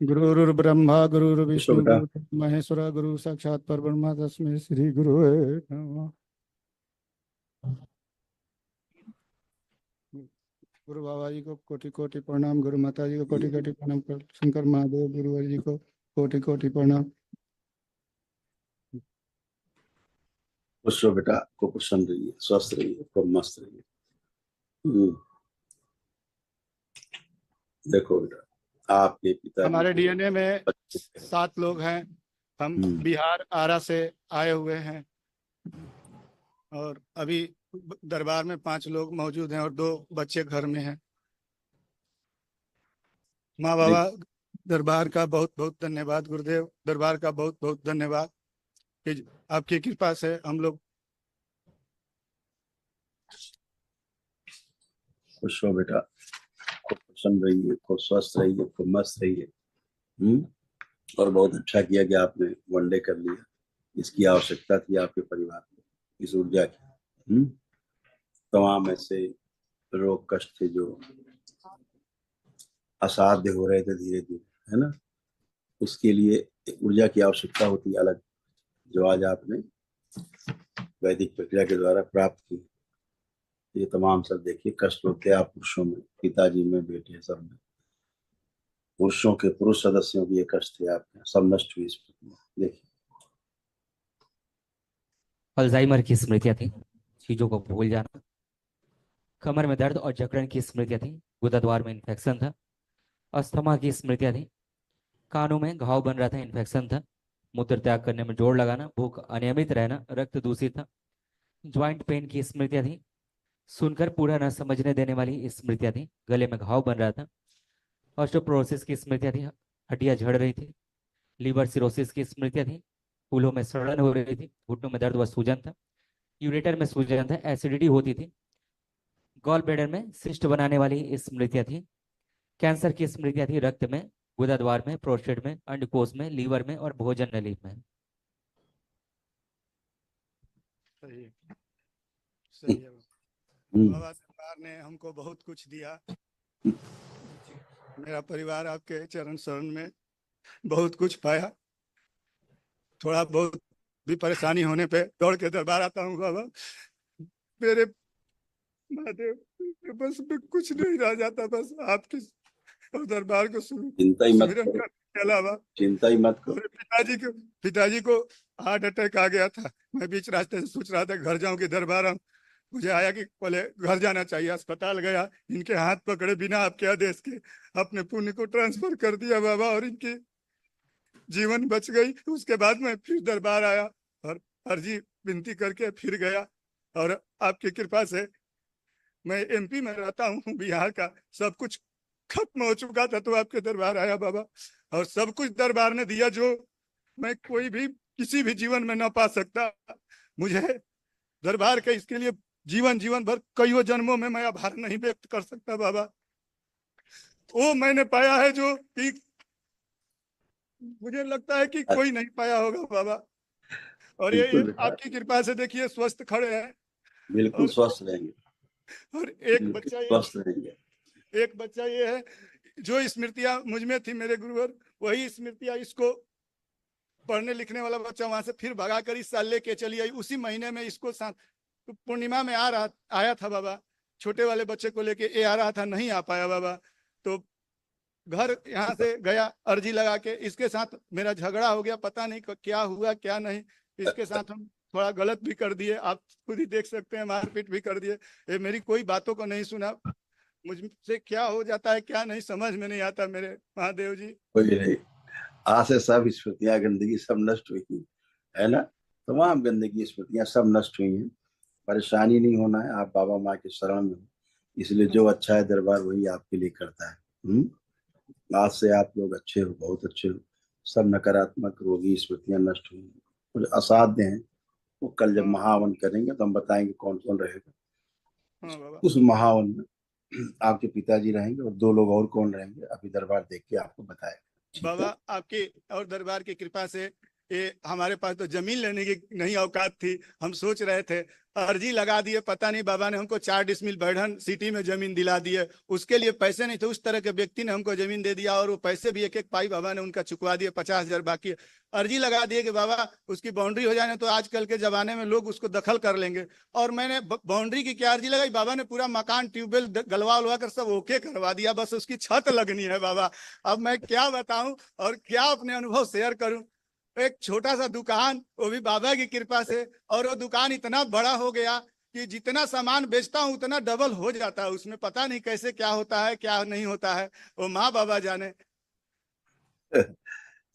गुरुर्ब्रह्मा गुरुर्विष्णु बेटा गुरु महेश्वर गुरु साक्षात परब्रह्म तस्मै श्री गुरुवे नमः। गुरु बाबा जी को कोटि कोटि प्रणाम, गुरु माता जी को कोटि कोटि प्रणाम, शंकर महादेव गुरुवर जी को कोटि कोटि प्रणाम। खुश रहो बेटा, को प्रसन्न रहिए, स्वस्थ रहिए, खूब मस्त रहिए। देखो बेटा, आपके पिता हमारे डीएनए में 7 लोग हैं। हम बिहार आरा से आए हुए हैं और अभी दरबार में 5 लोग मौजूद हैं और 2 बच्चे घर में हैं। माँ बाबा दरबार का बहुत बहुत धन्यवाद, गुरुदेव दरबार का बहुत बहुत धन्यवाद कि आपकी कृपा से हम लोग। खुश हो बेटा, खूब प्रसन्न रहिए, खूब स्वस्थ रहिए, खूब मस्त रहिए। और बहुत अच्छा किया कि आपने वनडे कर लिया। इसकी आवश्यकता थी आपके परिवार को, इस ऊर्जा की। तमाम ऐसे रोग कष्ट थे जो असाध्य हो रहे थे धीरे धीरे, है ना। उसके लिए एक ऊर्जा की आवश्यकता होती है अलग, जो आज आपने वैदिक प्रक्रिया के द्वारा प्राप्त की। ये तमाम सब देखिए कष्ट होते हैं आप पुरुषों में, पिताजी में, बेटे सब में। पुरुषों के पुरुष सदस्यों की ये कष्ट थे आपके, सब नष्ट हुई इस प्रक्रिया। देखिए अल्जाइमर की स्मृतियां थी, चीजों को भूल जाना। कमर में दर्द और जकड़न की स्मृतियां थी, गुदाद्वार में इन्फेक्शन था। अस्थमा की स्मृतियां थी, कानों में घाव बन रहा था, इन्फेक्शन था। मूत्र त्याग करने में जोर लगाना, भूख अनियमित रहना, रक्त दूषित था। ज्वाइंट पेन की स्मृतियां थी, सुनकर पूरा न समझने देने वाली स्मृतियां थी। गले में घाव बन रहा था। ऑस्टियोपोरोसिस की स्मृतियां थी, हड्डियां झड़ रही थी। लीवर सिरोसिस की स्मृतियां थी, फूलों में सड़न हो रही थी, घुटनों में दर्द व सूजन था। यूरेटर में सूजन था, एसिडिटी होती थी। गॉल ब्लैडर में सिस्ट बनाने वाली स्मृतियां थी। कैंसर की स्मृतियां थी, रक्त में, गुदाद्वार में, प्रोस्टेट में, अंडकोश में, लीवर में और भोजन नली में। सही है, सही है। बाबा सरकार ने हमको बहुत कुछ दिया। मेरा परिवार आपके चरण शरण में बहुत कुछ पाया। थोड़ा बहुत भी परेशानी होने पे दौड़ के दरबार आता हूँ बाबा। मेरे महादेव, बस में कुछ नहीं रह जाता, बस आपके दरबार को चिंता ही मत सुमिरन करो, करने के अलावा। चिंता ही मत करो। मेरे पिताजी को हार्ट अटैक आ गया था। मैं बीच रास्ते से सोच रहा था घर जाऊं कि दरबार आऊं। मुझे आया कि पहले घर जाना चाहिए। अस्पताल गया, इनके हाथ पकड़े बिना आपके आदेश के अपने पुण्य को ट्रांसफर कर दिया बाबा, और इनकी जीवन बच गई। उसके बाद मैं फिर दरबार आया और अर्जी विनती करके फिर गया, और आपकी कृपा से मैं एमपी में रहता हूँ, बिहार का। सब कुछ खत्म हो चुका था तो आपके दरबार आया बाबा, और सब कुछ दरबार ने दिया जो मैं कोई भी किसी भी जीवन में ना पा सकता। मुझे दरबार के इसके लिए जीवन भर कईयों जन्मों में मैं आभार नहीं व्यक्त कर सकता बाबा। वो मैंने पाया है जो कि मुझे लगता है कि कोई नहीं पाया होगा बाबा। और ये आपकी कृपा से देखिए स्वस्थ खड़े हैं, बिल्कुल स्वस्थ रहेंगे। और एक बच्चा ये है जो स्मृतियां मुझ में थी मेरे गुरुवर, वही स्मृतियां इसको पढ़ने लिखने वाला बच्चा वहां से फिर भगा कर इस साल लेके चली आई। उसी महीने में इसको पूर्णिमा में आया था बाबा। छोटे वाले बच्चे को लेके आ रहा था, नहीं आ पाया बाबा। तो घर यहाँ से गया अर्जी लगा के, इसके साथ मेरा झगड़ा हो गया, पता नहीं क्या हुआ क्या नहीं। इसके साथ हम थोड़ा गलत भी कर दिए, आप खुद ही देख सकते हैं, मारपीट भी कर दिए। ये मेरी कोई बातों को नहीं सुना। मुझसे क्या हो जाता है क्या नहीं समझ में नहीं आता मेरे महादेव जी। कोई नहीं, आज से सब स्मृतियां गंदगी सब नष्ट हुई है ना। तमाम गंदगी स्मृतियां सब नष्ट हुई हैं। परेशानी नहीं होना है, आप बाबा माँ के शरण में हो, इसलिए जो अच्छा है दरबार वही आपके लिए करता है। आज से आप लोग अच्छे हो, बहुत अच्छे हो। सब नकारात्मक रोगी स्मृतियां नष्ट हुई हैं। कुछ असाध्य हैं, वो कल जब महावन करेंगे तो हम बताएंगे कौन कौन रहेगा। उस महावन में आपके पिताजी रहेंगे और 2 लोग और कौन रहेंगे, अभी दरबार देख के आपको बताएगा। बाबा आपके और दरबार की कृपा से ये हमारे पास तो जमीन लेने की नहीं औकात थी। हम सोच रहे थे, अर्जी लगा दिए, पता नहीं बाबा ने हमको 4 डिसमिल बढ़न सिटी में जमीन दिला दिए। उसके लिए पैसे नहीं थे, उस तरह के व्यक्ति ने हमको जमीन दे दिया, और वो पैसे भी एक एक पाई बाबा ने उनका चुकवा दिए। 50,000 बाकी है। अर्जी लगा दिए कि बाबा उसकी बाउंड्री हो जाने तो आजकल के जमाने में लोग उसको दखल कर लेंगे। और मैंने बाउंड्री की क्या अर्जी लगाई, बाबा ने पूरा मकान ट्यूबवेल गलवा उलवा कर सब ओके करवा दिया, बस उसकी छत लगनी है बाबा। अब मैं क्या बताऊं और क्या अपने अनुभव शेयर करूं। एक छोटा सा दुकान, वो भी बाबा की कृपा से, और वो दुकान इतना बड़ा हो गया कि जितना सामान बेचता हूँ उतना डबल हो जाता है उसमें। पता नहीं कैसे क्या होता है क्या नहीं होता है, वो माँ बाबा जाने।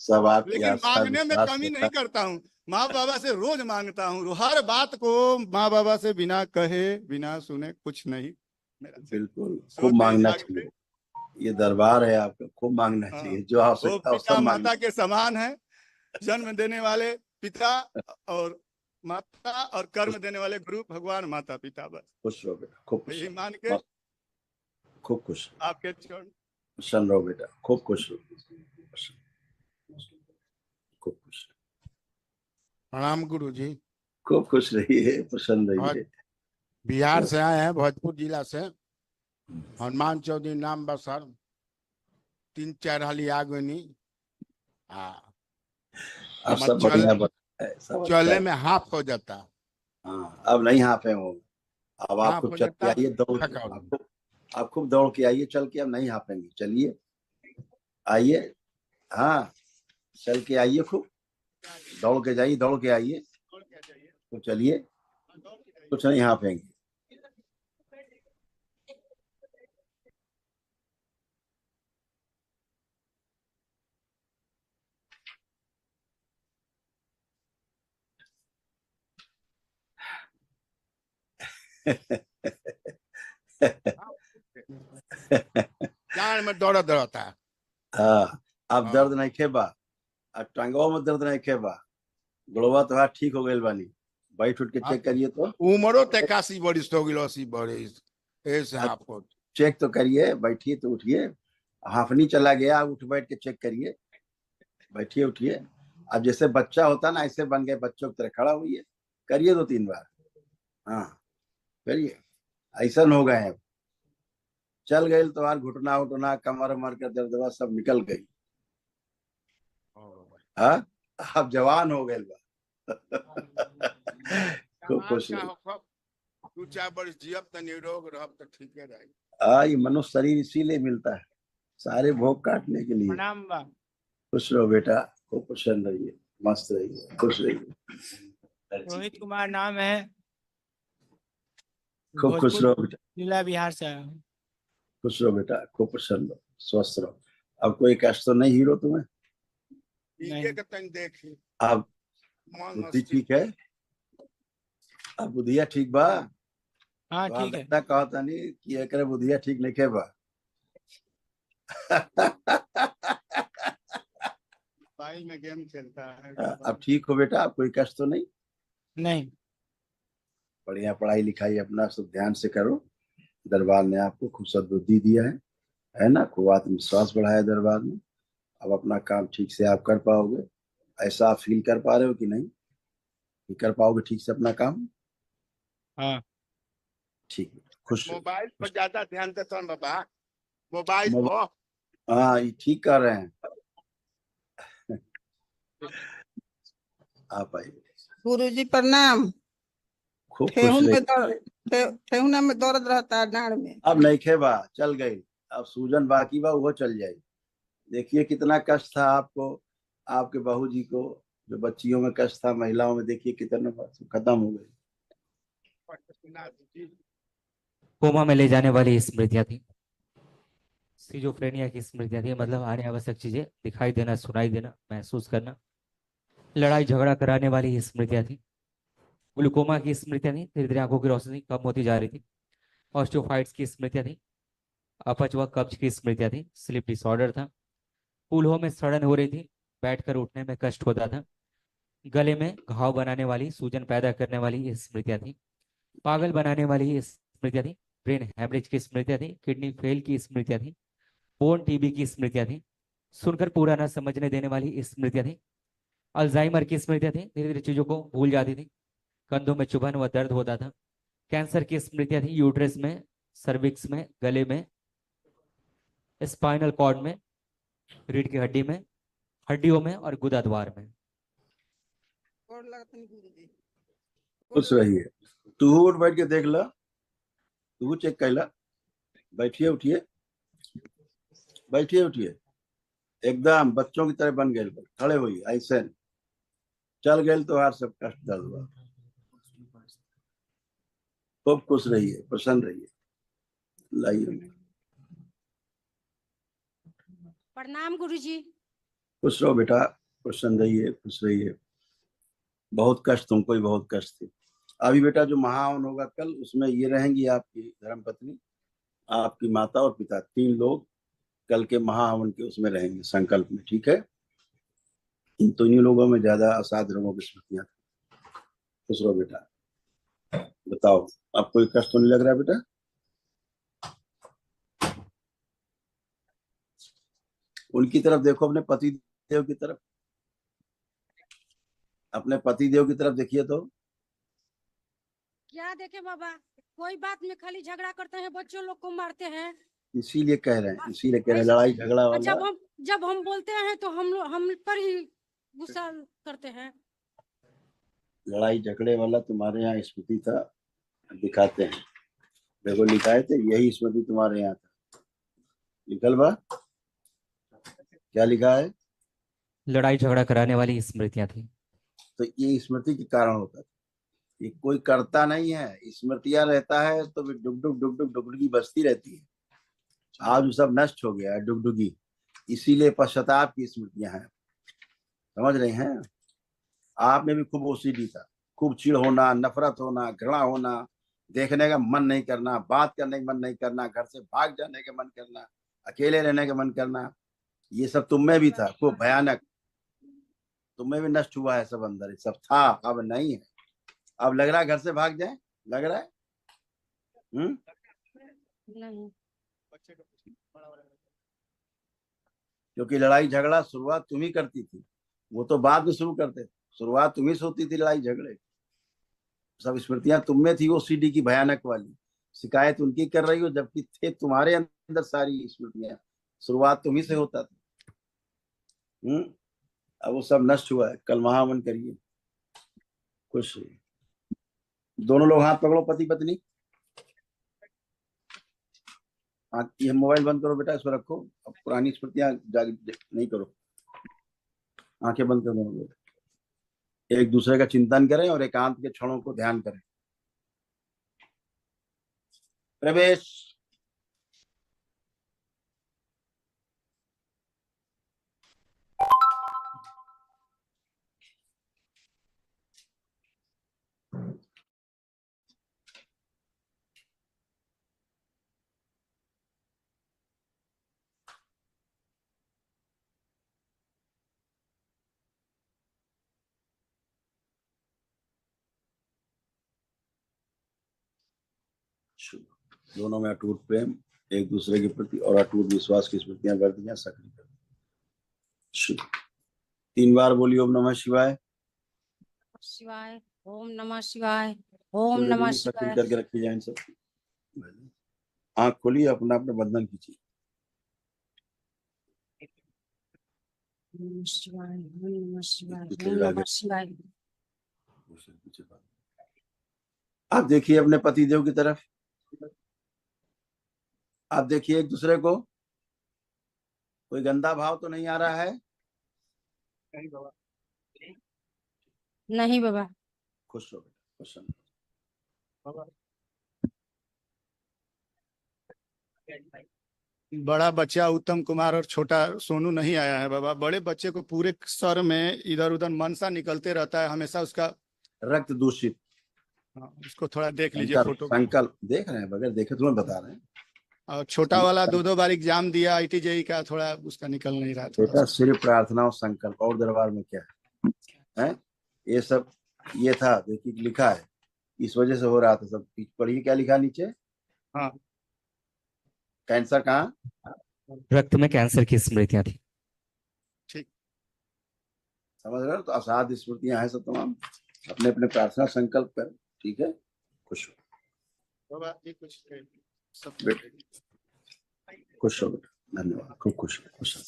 सब आपकी लेकिन आस्था मांगने में विश्वास कमी रहता नहीं करता हूँ, माँ बाबा से रोज मांगता हूँ। हर बात को माँ बाबा से बिना कहे बिना सुने कुछ नहीं मेरा है। से बिल्कुल खूब सोते मांगना जागते। चाहिए, ये दरबार है आपका, खूब मांगना हाँ, चाहिए, जो वो आवश्यकता हो सब पिता मांगना। माता के समान है, जन्म देने वाले पिता और माता, और कर्म देने वाले गुरु भगवान माता पिता, बस खुश रहो बेटा, खूब खुश यही रहो, मान के मस्त, खूब खुश रहो, आपके चरण। प्रसन्न रहो बेटा, खूब खुश रहो, खूब खुश रहो, प्रणाम गुरु जी। खूब खुश रहिए, प्रसन्न बहुत रहिए। बिहार से आए हैं, भोजपुर जिला से। हनुमान चौधरी नाम बसर 3-4 हाली आगनी। अब सब बढ़िया है, सब अच्छा चले है। में हाफ हो जाता। हाँ, अब नहीं हाफे हो, अब आप हाफ खूब हो चल के जाता आइए, दौड़ के, थकावट। आप खूब दौड़ के आइए, चल के, अब नहीं हाफेंगे, चलिए आइए। हाँ, चल के आइए, खूब दौड़ के जाइए, दौड़ के आइए, तो चलिए, कुछ नहीं हाफेंगे। जान में दौड़त रहता है। हाँ, अब हाँ। दर्द नहीं खेबा, अब टांगों में दर्द नहीं खेबा, गोड़वा तो ठीक हो गई बानी, बैठ उठ के चेक करिए तो, उम्रो 81 बरिस हो गई, 80 बरिस ऐसे हाफ हो। चेक तो करिए, बैठिए तो उठिए, हाफनी चला गया, उठ बैठ के चेक करिए, बैठिए उठिए। अब जैसे बच्चा होता ना, ऐसे बन गए, बच्चों की तरह खड़ा हुई, करिए 2-3 बार। हाँ, करिए, ऐसा हो गए हैं, चल गए तो यार, घुटना उठना कमर उमर का दर्द सब निकल गई। हाँ, अब जवान हो गए बा। खूब खुश का रहिए। हो 2-4 बरिस जियब त निरोग रहब त ठीक है रही। हाँ, ये मनुष्य शरीर इसीलिए मिलता है, सारे भोग काटने के लिए। प्रणाम बा। खुश रहो बेटा, खूब प्रसन्न रहिए, मस्त रहिए, खुश रहिए, रोहित कुमार नाम है, खूब खुश भोजपुर रहो बेटा, जिला बिहार से आया हूँ। खुश रहो बेटा, खूब प्रसन्न रहो, स्वस्थ रहो। अब कोई कष्ट तो नहीं हीरो तुम्हें? ठीक है तन देखी अब मन बुद्धि मस्ती। ठीक है, अब बुद्धिया ठीक बा? हाँ तो ठीक है। बेटा कहता नहीं कि एकरे बुद्धिया ठीक नहीं के बा। मोबाइल में गेम खेलता है। अब ठीक हो बेटा, अब कोई कष्ट तो नहीं? नहीं। बढ़िया पढ़ाई लिखाई अपना सब ध्यान से करो, दरबार ने आपको खूब सद्बुद्धि दिया है ना, खूब आत्मविश्वास बढ़ाया दरबार में। अब अपना काम ठीक से आप कर पाओगे, ऐसा आप फील कर पा रहे हो कि नहीं, कि कर पाओगे ठीक से अपना काम? हाँ। ठीक है, खुश रहिए। मोबाइल पर ज्यादा ध्यान देता हूँ बाबा, मोबाइल मोबाइल, पर। हाँ, ये ठीक कर रहे हैं, आप आइए, गुरुजी प्रणाम। खूब खुश ठेहुन रहिए। में दर्द, ठेहुना में दर्द रहता है डांड में। अब नहीं खेबा, चल गई, अब सूजन बाकी बा, वो चल जाए। देखिए कितना कष्ट था आपको, आपके बहू जी को, जो बच्चियों में कष्ट था, महिलाओं में, देखिए कितना खत्म हो गई। कोमा में ले जाने वाली स्मृतियां थी, सिजोफ्रेनिया की स्मृतियां थी, मतलब आने आवश्यक चीजें दिखाई देना, सुनाई देना, महसूस करना, लड़ाई झगड़ा कराने वाली स्मृतियां थी। ग्लूकोमा की स्मृतियां थी, धीरे धीरे आंखों की रोशनी कम होती जा रही थी। ऑस्टियोफाइट्स की स्मृतियां थी, अपच व कब्ज की स्मृतियां थी। स्लीप डिसऑर्डर था, फूलों में सड़न हो रही थी, बैठकर उठने में कष्ट होता था। गले में घाव बनाने वाली, सूजन पैदा करने वाली ये स्मृतियां थी। पागल बनाने वाली ये स्मृतियां थी। ब्रेन हेमरेज की स्मृतियां थी, किडनी फेल की स्मृतियां थी, बोन टीबी की स्मृतियां थी, सुनकर पूरा न समझने देने वाली स्मृतियां थी, अल्जाइमर की स्मृतियां थी, धीरे धीरे चीजों को भूल जाती थी। कंधों में चुभन व दर्द होता था। कैंसर की स्मृतियां थी, यूट्रस में, सर्विक्स में, गले में, स्पाइनल कॉर्ड में, रीढ़ की हड्डी में, हड्डियों में और गुदा द्वार में। और लगता नहीं गुरुजी। खुश रहिए। तू उठ बैठ के देख ला, तू चेक कर ला। बैठिए उठिए, बैठिए उठिए, एकदम बच्चों की तरह बन गए। खड़े होइए, ऐसे चल गए तो हार सब कष्ट दर्द हुआ। खूब खुश रहिए, प्रसन्न रहिए। लाइए, प्रणाम गुरुजी। खुश रहो बेटा, प्रसन्न रहिए, खुश रहिए। बहुत कष्ट, तुमको भी बहुत कष्ट थी। अभी बेटा जो महाहवन होगा कल, उसमें ये रहेंगी आपकी धर्मपत्नी, आपकी माता और पिता, 3 लोग कल के महाहवन के उसमें रहेंगे संकल्प में, ठीक है। इन तीनों लोगों में ज्यादा असाध्य रोगों की स्मृतियां। खुश रहो बेटा। बताओ, अब कोई कष्ट तो नहीं लग रहा है बेटा? उनकी तरफ देखो, अपने पति देव की तरफ, अपने पति देव की तरफ देखिए तो। क्या देखे बाबा, कोई बात में खाली झगड़ा करते हैं, बच्चों लोग को मारते हैं। इसीलिए कह रहे हैं, इसीलिए कह रहे हैं, लड़ाई झगड़ा और वाला। जब हम बोलते हैं तो हम पर ही गुस्सा करते हैं। लड़ाई झगड़े वाला तुम्हारे यहाँ स्मृति था, दिखाते हैं। देखो लिखा है, तो यही स्मृति तुम्हारे यहाँ था। लिखल बा, क्या लिखा है? लड़ाई झगड़ा कराने वाली स्मृतियां थी। तो ये स्मृति के कारण होता था। ये कोई करता नहीं है, स्मृतियां रहता है तो डुग डुग डुग डुग डुगडुगी बजती रहती है। आज वो सब नष्ट हो गया है, डुगडुगी। इसीलिए पश्चाताप की स्मृतियां हैं, समझ रहे हैं? आप में भी खूब ओसीडी था, खूब चिढ़ होना, नफरत होना, घृणा होना, देखने का मन नहीं करना, बात करने का मन नहीं करना, घर से भाग जाने का मन करना, अकेले रहने का मन करना, ये सब तुम में भी था, खूब भयानक। तुम में भी नष्ट हुआ है सब अंदर, ये सब था, अब नहीं है। अब लग रहा है घर से भाग जाए, लग रहा है? नहीं, क्योंकि लड़ाई झगड़ा शुरुआत तुम ही करती थी, वो तो बाद में शुरू करते थे। शुरुआत तुम ही से होती थी लड़ाई झगड़े। सब स्मृतियां तुम में थी, वो सीडी की भयानक वाली। शिकायत उनकी कर रही हो, जबकि थे तुम्हारे अंदर सारी स्मृतियां। शुरुआत तुम ही से होता था। अब वो सब नष्ट हुआ है। कल महावन करिए, खुश रहिए। दोनों लोग हाथ पकड़ो, पति पत्नी। ये मोबाइल बंद करो बेटा, इसको रखो। अब पुरानी स्मृतियां नहीं करो। आंखें बंद कर दो। एक दूसरे का चिंतन करें और एकांत के क्षणों को ध्यान करें। प्रवेश। दोनों में अटूट प्रेम, एक दूसरे के प्रति और अटूट विश्वास की स्मृतियां वर्तियां सक्रिय करें। 3 बार बोलिए ओम नमः शिवाय। शिवाय, ओम नमः शिवाय, ओम नमः सक्रिय शिवाय। करके रखी जाए सब। आंख खोलिए, अपना अपना बंधन कीजिए। ओम नमः शिवाय, ओम नमः शिवाय, पीछे ओम जाके- नमः शिवाय। पीछे बात। आप देखिए अपने पति देव की तरफ, आप देखिए एक दूसरे को। कोई गंदा भाव तो नहीं आ रहा है? नहीं बाबा। खुश हो बेटा, प्रसन्न। बड़ा बच्चा उत्तम कुमार और छोटा सोनू नहीं आया है बाबा। बड़े बच्चे को पूरे सर में इधर उधर मनसा निकलते रहता है हमेशा उसका। रक्त दूषित। हाँ, उसको थोड़ा देख लीजिए संकल्प फोटो। संकल्प देख रहे हैं, बगैर देखे तुम्हें बता रहे हैं। और छोटा वाला 2 बार एग्जाम दिया IIT-JEE का, थोड़ा उसका निकल नहीं रहा थोड़ा बेटा सा। सिर्फ प्रार्थना और संकल्प, और दरबार में क्या है? ये सब ये था, देखिए लिखा है, इस वजह से हो रहा था सब। पढ़िए क्या लिखा नीचे। हाँ, कैंसर कहाँ? रक्त में कैंसर की स्मृतियां थी। ठीक। समझ रहे हो? तो असाध स्मृतियां हैं सब तमाम। अपने अपने प्रार्थना संकल्प कर, ठीक है, खुश हो बाबा ये कुछ सब बेटा, खुश हो बेटा, धन्यवाद, खूब खुश हो, खुश हो।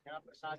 यहाँ प्रसाद